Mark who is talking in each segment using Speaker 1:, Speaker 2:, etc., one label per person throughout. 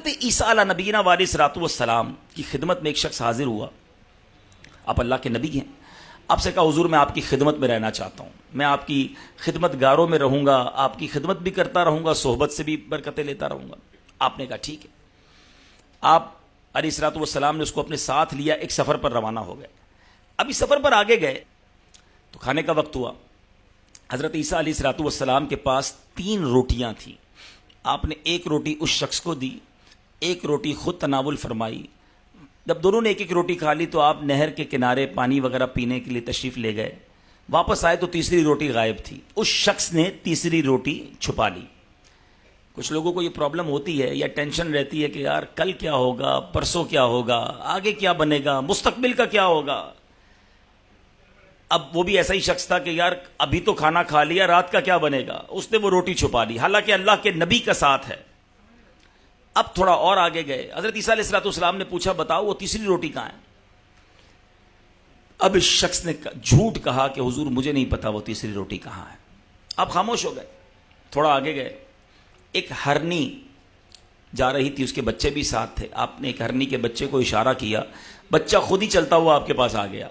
Speaker 1: حضرت عیسیٰ علیہ نبینا علیہ الصلوۃ والسلام کی خدمت میں ایک شخص حاضر ہوا. آپ اللہ کے نبی ہیں. آپ سے کہا حضور میں آپ کی خدمت میں رہنا چاہتا ہوں, میں آپ کی خدمت گاروں میں رہوں گا, آپ کی خدمت بھی کرتا رہوں گا, صحبت سے بھی برکتیں لیتا رہوں گا. آپ نے کہا ٹھیک ہے. آپ علیہ الصلوۃ والسلام نے اس کو اپنے ساتھ لیا, ایک سفر پر روانہ ہو گئے. اب اس سفر پر آگے گئے تو کھانے کا وقت ہوا. حضرت عیسیٰ علیہ الصلوۃ والسلام کے پاس 3 روٹیاں تھیں. آپ نے ایک روٹی اس شخص کو دی, ایک روٹی خود تناول فرمائی. جب دونوں نے ایک ایک روٹی کھا لی تو آپ نہر کے کنارے پانی وغیرہ پینے کے لیے تشریف لے گئے. واپس آئے تو تیسری روٹی غائب تھی. اس شخص نے تیسری روٹی چھپا لی. کچھ لوگوں کو یہ پرابلم ہوتی ہے یا ٹینشن رہتی ہے کہ یار کل کیا ہوگا, پرسوں کیا ہوگا, آگے کیا بنے گا, مستقبل کا کیا ہوگا. اب وہ بھی ایسا ہی شخص تھا کہ یار ابھی تو کھانا کھا لیا, رات کا کیا بنے گا. اس نے وہ روٹی چھپا لی, حالانکہ اللہ کے نبی کا ساتھ ہے. اب تھوڑا اور آگے گئے. حضرت عیسیٰ علیہ الصلوۃ والسلام نے پوچھا بتاؤ وہ تیسری روٹی کہاں ہے. اب اس شخص نے جھوٹ کہا کہ حضور مجھے نہیں پتا وہ تیسری روٹی کہاں ہے. آپ خاموش ہو گئے. تھوڑا آگے گئے. ایک ہرنی جا رہی تھی, اس کے بچے بھی ساتھ تھے. آپ نے ایک ہرنی کے بچے کو اشارہ کیا, بچہ خود ہی چلتا ہوا آپ کے پاس آ گیا.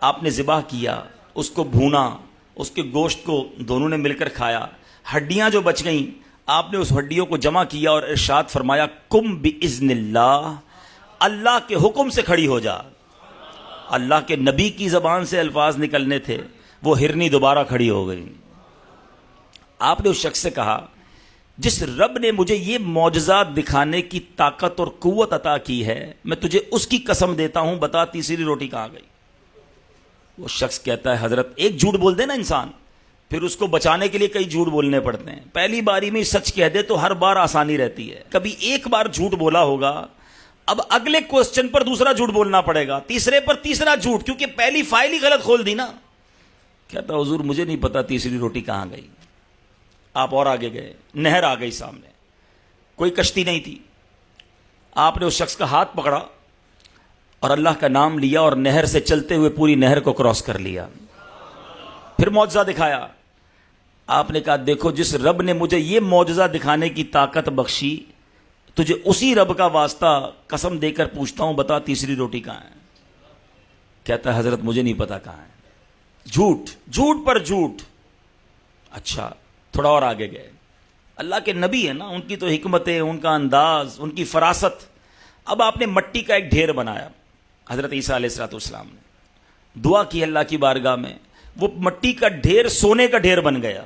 Speaker 1: آپ نے ذبح کیا, اس کو بھونا, اس کے گوشت کو دونوں نے مل کر کھایا. ہڈیاں جو بچ گئیں آپ نے اس ہڈیوں کو جمع کیا اور ارشاد فرمایا کم باذن اللہ, اللہ کے حکم سے کھڑی ہو جا. اللہ کے نبی کی زبان سے الفاظ نکلنے تھے, وہ ہرنی دوبارہ کھڑی ہو گئی. آپ نے اس شخص سے کہا جس رب نے مجھے یہ معجزات دکھانے کی طاقت اور قوت عطا کی ہے میں تجھے اس کی قسم دیتا ہوں, بتا تیسری روٹی کہاں گئی. وہ شخص کہتا ہے حضرت ایک جھوٹ بول دے نا انسان, پھر اس کو بچانے کے لیے کئی جھوٹ بولنے پڑتے ہیں. پہلی باری میں سچ کہہ دے تو ہر بار آسانی رہتی ہے. کبھی ایک بار جھوٹ بولا ہوگا, اب اگلے کوسچن پر دوسرا جھوٹ بولنا پڑے گا, تیسرے پر تیسرا جھوٹ, کیونکہ پہلی فائل ہی غلط کھول دی نا. کہتا حضور مجھے نہیں پتا تیسری روٹی کہاں گئی. آپ اور آگے گئے. نہر آ گئی سامنے, کوئی کشتی نہیں تھی. آپ نے اس شخص کا ہاتھ پکڑا اور اللہ کا نام لیا اور نہر سے چلتے ہوئے پوری نہر کو کراس کر لیا. پھر معجزہ دکھایا. آپ نے کہا دیکھو جس رب نے مجھے یہ معجزہ دکھانے کی طاقت بخشی, تجھے اسی رب کا واسطہ قسم دے کر پوچھتا ہوں بتا تیسری روٹی کہاں ہے. کہتا ہے حضرت مجھے نہیں پتا کہاں ہے. جھوٹ, جھوٹ پر جھوٹ. اچھا تھوڑا اور آگے گئے. اللہ کے نبی ہیں نا, ان کی تو حکمتیں, ان کا انداز, ان کی فراست. اب آپ نے مٹی کا ایک ڈھیر بنایا. حضرت عیسیٰ علیہ الصلوۃ والسلام نے دعا کی اللہ کی بارگاہ میں, وہ مٹی کا ڈھیر سونے کا ڈھیر بن گیا.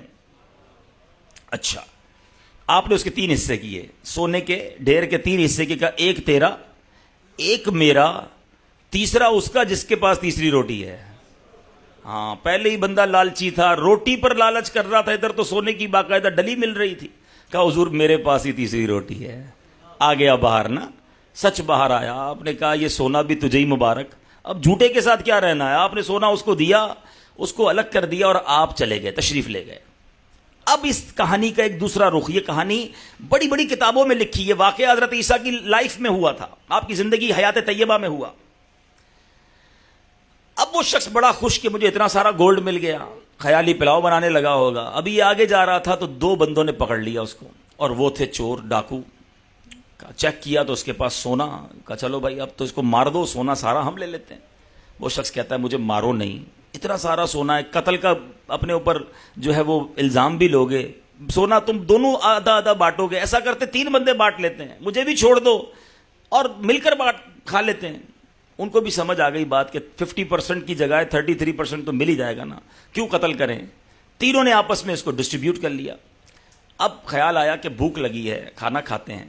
Speaker 1: اچھا آپ نے اس کے 3 حصے کیے, سونے کے ڈھیر کے 3 حصے کیے. ایک تیرا, ایک میرا, تیسرا اس کا جس کے پاس تیسری روٹی ہے. ہاں پہلے ہی بندہ لالچی تھا, روٹی پر لالچ کر رہا تھا, ادھر تو سونے کی باقاعدہ ڈلی مل رہی تھی. کہا حضور میرے پاس ہی تیسری روٹی ہے. آ گیا باہر نا, سچ باہر آیا. آپ نے کہا یہ سونا بھی تجھے ہی مبارک, اب جھوٹے کے ساتھ کیا رہنا ہے. آپ نے سونا اس کو دیا, اس کو الگ کر دیا اور آپ چلے گئے, تشریف لے گئے. اب اس کہانی کا ایک دوسرا رخ, یہ کہانی بڑی بڑی کتابوں میں لکھی, یہ واقعہ حضرت عیسیٰ کی لائف میں ہوا تھا, آپ کی زندگی حیات طیبہ میں ہوا. اب وہ شخص بڑا خوش کہ مجھے اتنا سارا گولڈ مل گیا, خیالی پلاؤ بنانے لگا ہوگا. ابھی یہ آگے جا رہا تھا تو 2 بندوں نے پکڑ لیا اس کو, اور وہ تھے چور, ڈاکو. چیک کیا تو اس کے پاس سونا. کہا چلو بھائی اب تو اس کو مار دو, سونا سارا ہم لے لیتے ہیں. وہ شخص کہتا ہے مجھے مارو نہیں, اتنا سارا سونا ہے, قتل کا اپنے اوپر جو ہے وہ الزام بھی لوگے, سونا تم دونوں آدھا آدھا بانٹو گے, ایسا کرتے 3 بندے بانٹ لیتے ہیں, مجھے بھی چھوڑ دو اور مل کر کھا لیتے ہیں. ان کو بھی سمجھ آ گئی بات کہ 50% کی جگہ 33% تو مل ہی جائے گا نا, کیوں قتل کریں. تینوں نے آپس میں اس کو ڈسٹریبیوٹ کر لیا. اب خیال آیا کہ بھوک لگی ہے, کھانا کھاتے ہیں.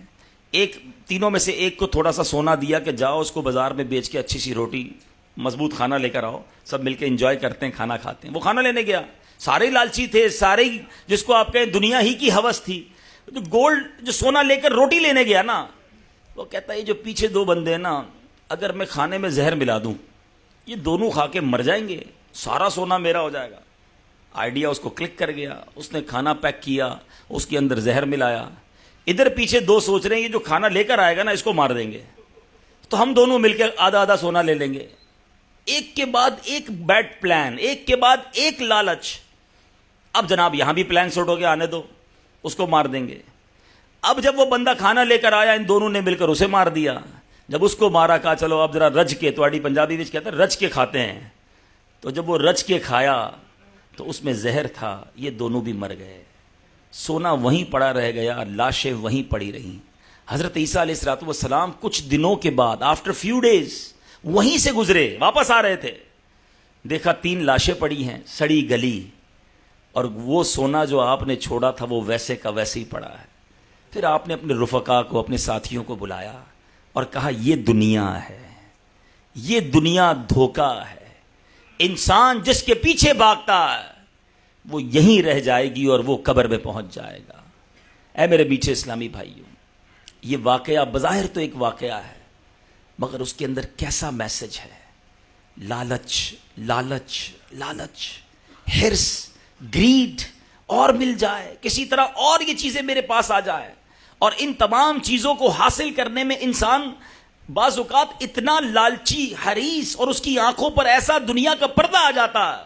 Speaker 1: ایک تینوں میں سے ایک کو تھوڑا سا سونا دیا کہ جاؤ اس کو بازار میں بیچ کے اچھی سی روٹی مضبوط کھانا لے کر آؤ, سب مل کے انجوائے کرتے ہیں, کھانا کھاتے ہیں. وہ کھانا لینے گیا, سارے لالچی تھے, سارے جس کو آپ کہیں دنیا ہی کی ہوس تھی. جو گولڈ جو سونا لے کر روٹی لینے گیا نا, وہ کہتا ہے یہ جو پیچھے 2 بندے ہیں نا, اگر میں کھانے میں زہر ملا دوں یہ دونوں کھا کے مر جائیں گے, سارا سونا میرا ہو جائے گا. آئیڈیا اس کو کلک کر گیا, اس نے کھانا پیک کیا, اس کے اندر زہر ملایا. ادھر پیچھے 2 سوچ رہے ہیں یہ جو کھانا لے کر آئے گا نا اس کو مار دیں گے, تو ہم دونوں مل کے آدھا آدھا سونا لے لیں گے. ایک کے بعد ایک بیڈ پلان, ایک کے بعد ایک لالچ. اب جناب یہاں بھی پلان سوٹ ہو گیا, آنے دو, اس کو مار دیں گے. اب جب وہ بندہ کھانا لے کر آیا ان دونوں نے مل کر اسے مار دیا. جب اس کو مارا کہا چلو اب ذرا رج کے, تواڈی پنجابی وچ کہتے ہیں رج کے کھاتے ہیں. تو جب وہ رج کے کھایا تو اس میں زہر تھا, یہ دونوں بھی مر گئے. سونا وہیں پڑا رہ گیا, لاشیں وہیں پڑی رہیں. حضرت عیسیٰ علیہ السلام کچھ دنوں کے بعد آفٹر فیو ڈیز وہیں سے گزرے, واپس آ رہے تھے, دیکھا 3 لاشیں پڑی ہیں سڑی گلی, اور وہ سونا جو آپ نے چھوڑا تھا وہ ویسے کا ویسے ہی پڑا ہے. پھر آپ نے اپنے رفقا کو, اپنے ساتھیوں کو بلایا اور کہا یہ دنیا ہے, یہ دنیا دھوکہ ہے. انسان جس کے پیچھے بھاگتا ہے وہ یہیں رہ جائے گی اور وہ قبر میں پہنچ جائے گا. اے میرے میٹھے اسلامی بھائیوں, یہ واقعہ بظاہر تو ایک واقعہ ہے, مگر اس کے اندر کیسا میسج ہے. لالچ لالچ لالچ, ہرس, گریڈ, اور مل جائے کسی طرح, اور یہ چیزیں میرے پاس آ جائے. اور ان تمام چیزوں کو حاصل کرنے میں انسان بعض اوقات اتنا لالچی, حریص, اور اس کی آنکھوں پر ایسا دنیا کا پردہ آ جاتا ہے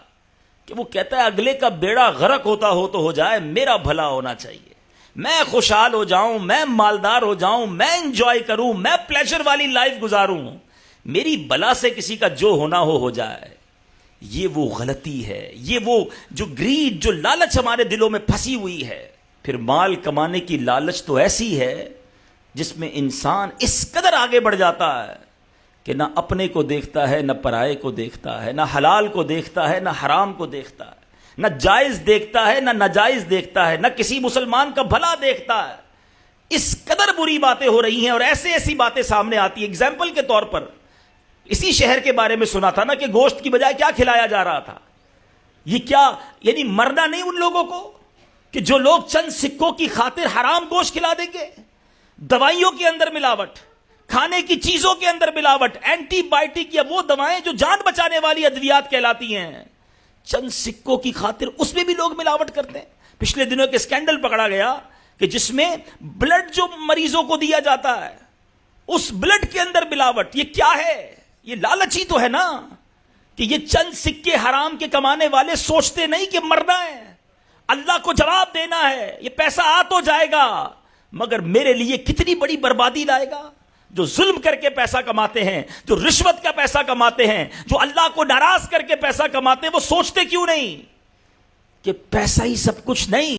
Speaker 1: کہ وہ کہتا ہے اگلے کا بیڑا غرق ہوتا ہو تو ہو جائے, میرا بھلا ہونا چاہیے, میں خوشحال ہو جاؤں, میں مالدار ہو جاؤں, میں انجوائے کروں, میں پلیجر والی لائف گزاروں, میری بلا سے کسی کا جو ہونا ہو جائے. یہ وہ غلطی ہے, یہ وہ جو گریڈ, جو لالچ ہمارے دلوں میں پھنسی ہوئی ہے. پھر مال کمانے کی لالچ تو ایسی ہے جس میں انسان اس قدر آگے بڑھ جاتا ہے کہ نہ اپنے کو دیکھتا ہے, نہ پرائے کو دیکھتا ہے, نہ حلال کو دیکھتا ہے, نہ حرام کو دیکھتا ہے, نہ جائز دیکھتا ہے, نہ ناجائز دیکھتا ہے, نہ کسی مسلمان کا بھلا دیکھتا ہے. اس قدر بری باتیں ہو رہی ہیں اور ایسی باتیں سامنے آتی ہیں. ایگزامپل کے طور پر اسی شہر کے بارے میں سنا تھا نا کہ گوشت کی بجائے کیا کھلایا جا رہا تھا. یہ کیا یعنی مرنا نہیں ان لوگوں کو کہ جو لوگ چند سکوں کی خاطر حرام گوشت کھلا دیں گے. دوائیوں کے اندر ملاوٹ, کھانے کی چیزوں کے اندر ملاوٹ, اینٹی بائیوٹک یا وہ دوائیں جو جان بچانے والی ادویات کہلاتی ہیں, چند سکوں کی خاطر اس میں بھی لوگ ملاوٹ کرتے ہیں. پچھلے دنوں کے اسکینڈل پکڑا گیا کہ جس میں بلڈ جو مریضوں کو دیا جاتا ہے اس بلڈ کے اندر ملاوٹ. یہ کیا ہے؟ یہ لالچ ہی تو ہے نا کہ یہ چند سکے حرام کے کمانے والے سوچتے نہیں کہ مرنا ہے, اللہ کو جواب دینا ہے, یہ پیسہ آ تو جائے گا مگر میرے لیے کتنی بڑی بربادی لائے گا. جو ظلم کر کے پیسہ کماتے ہیں, جو رشوت کا پیسہ کماتے ہیں, جو اللہ کو ناراض کر کے پیسہ کماتے ہیں, وہ سوچتے کیوں نہیں کہ پیسہ ہی سب کچھ نہیں.